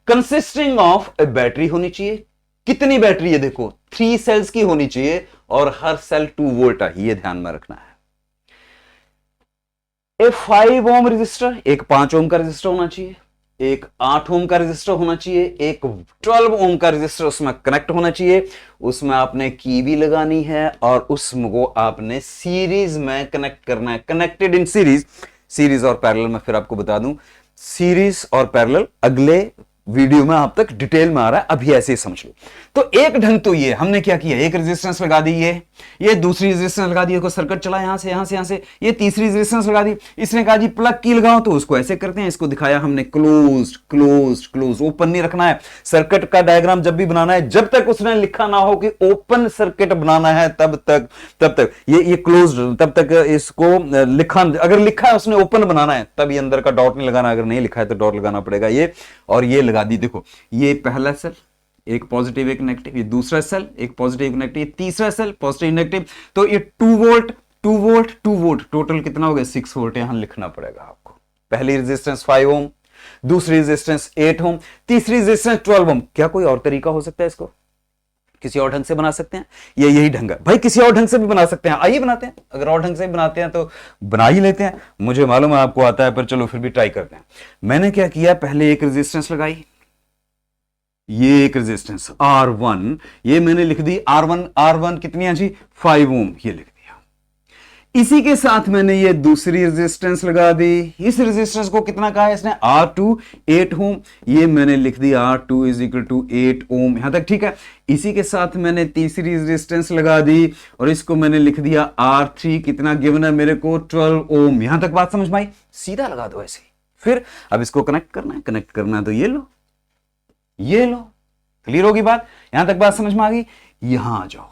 Consisting of A battery होनी चाहिए। कितनी बैटरी है देखो, 3 सेल्स की होनी चाहिए और हर सेल 2 वोल्ट है, ये ध्यान में रखना है। ए 5 ओम रजिस्टर, एक 5 ओम का रजिस्टर होना चाहिए, एक 8 ओम का रजिस्टर होना चाहिए, एक 12 ओम का रजिस्टर उसमें कनेक्ट होना चाहिए। उसमें आपने की भी लगानी है और उसको आपने सीरीज में कनेक्ट करना है, कनेक्टेड इन सीरीज। सीरीज और पैरेलल में फिर आपको बता दूं, सीरीज और पैरेलल अगले वीडियो में आप तक डिटेल में आ रहा है, अभी ऐसे ही समझ लो। तो एक ढंग तो ये हमने क्या किया, एक रेजिस्टेंस लगा दी, ये दूसरी रेजिस्टेंस लगा दी, सर्किट चला यहां से यहां से यहां से, ये तीसरी रेजिस्टेंस लगा दी। इसने कहा जी प्लग की लगाओ, तो उसको ऐसे करते हैं, इसको दिखाया हमने क्लोज्ड क्लोज्ड क्लोज, ओपन नहीं रखना है। सर्किट का डायग्राम जब भी बनाना है, जब तक उसने लिखा ना हो कि ओपन सर्किट बनाना है, तब तक ये क्लोज्ड, तब तक इसको लिखा, अगर लिखा है उसने ओपन बनाना है तब ये अंदर का डॉट नहीं लगाना, अगर नहीं लिखा है तो डॉट लगाना पड़ेगा। ये और ये लगा दी। देखो ये पहला सेल, एक पॉजिटिव एक नेगेटिव, ये दूसरा सेल, एक पॉजिटिव एक नेगेटिव, तीसरा सेल पॉजिटिव नेगेटिव। तो ये 2 वोल्ट 2 वोल्ट 2 वोल्ट, टोटल कितना हो गया 6 वोल्ट यहां लिखना पड़ेगा आपको। पहली रेजिस्टेंस 5 ओम, दूसरी रेजिस्टेंस 8 ओम, तीसरी रेजिस्टेंस 12 ओम। क्या कोई और तरीका हो सकता है, इसको किसी और ढंग से बना सकते हैं? ये यही ढंग है भाई, किसी और ढंग से भी बना सकते हैं। आइए बनाते हैं, अगर और ढंग से बनाते हैं तो बना ही लेते हैं। मुझे मालूम है आपको आता है, पर चलो फिर भी ट्राई करते हैं। मैंने क्या किया, पहले एक रेजिस्टेंस लगाई, ये एक रेजिस्टेंस R1, ये मैंने लिख दी R1 कितनी है जी 5 ओम, ये लिख दिया। इसी के साथ मैंने ये दूसरी रेजिस्टेंस लगा दी, इस रेजिस्टेंस को कितना कहा है इसने R2 8 ओम, ये मैंने लिख दी R2 इज इक्वल टू 8 ओम, यहां तक ठीक है। इसी के साथ मैंने तीसरी रेजिस्टेंस लगा दी और इसको मैंने लिख दिया R3, कितना गिवन है मेरे को 12 ओम, यहां तक बात समझ में आई? सीधा लगा दो ऐसे। फिर अब इसको कनेक्ट करना है तो ये लो, ये लो, क्लियर होगी बात? यहां तक बात समझ में आ गई? यहां आ जाओ,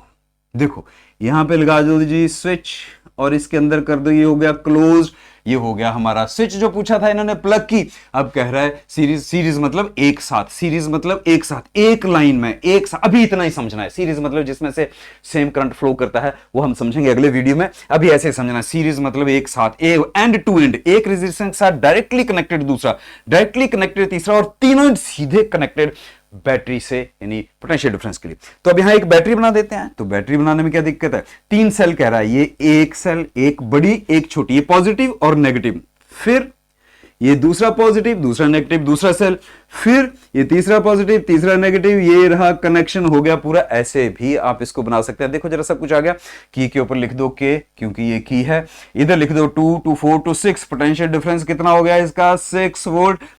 देखो यहां पे लगा दो जी स्विच और इसके अंदर कर दो, ये हो गया क्लोज, ये हो गया हमारा स्विच जो पूछा था इन्होंने प्लग की। अब कह रहा है सीरीज मतलब एक साथ, सीरीज मतलब एक साथ, एक लाइन में एक साथ। अभी इतना ही समझना है, सीरीज मतलब जिसमें से सेम करंट फ्लो करता है, वो हम समझेंगे अगले वीडियो में। अभी ऐसे समझना, सीरीज मतलब एक साथ, एंड टू एंड, एक रेजिस्टेंस के साथ डायरेक्टली कनेक्टेड, दूसरा डायरेक्टली कनेक्टेड, तीसरा, और तीनों सीधे कनेक्टेड बैटरी से, यानी पोटेंशियल डिफरेंस के लिए। तो अब यहां एक बैटरी बना देते हैं। तो बैटरी बनाने में क्या दिक्कत है, 3 सेल कह रहा है, ये एक सेल, एक बड़ी एक छोटी, ये पॉजिटिव और नेगेटिव, फिर ये दूसरा पॉजिटिव दूसरा नेगेटिव, दूसरा सेल, फिर ये तीसरा पॉजिटिव तीसरा नेगेटिव, ये रहा कनेक्शन हो गया पूरा। ऐसे भी आप इसको बना सकते हैं। देखो जरा सब कुछ आ गया, की के ऊपर लिख दो के, क्योंकि ये की है, इधर लिख दो 2 to 4 to 6, पोटेंशियल डिफरेंस कितना हो गया इसका 6 वोल्ट,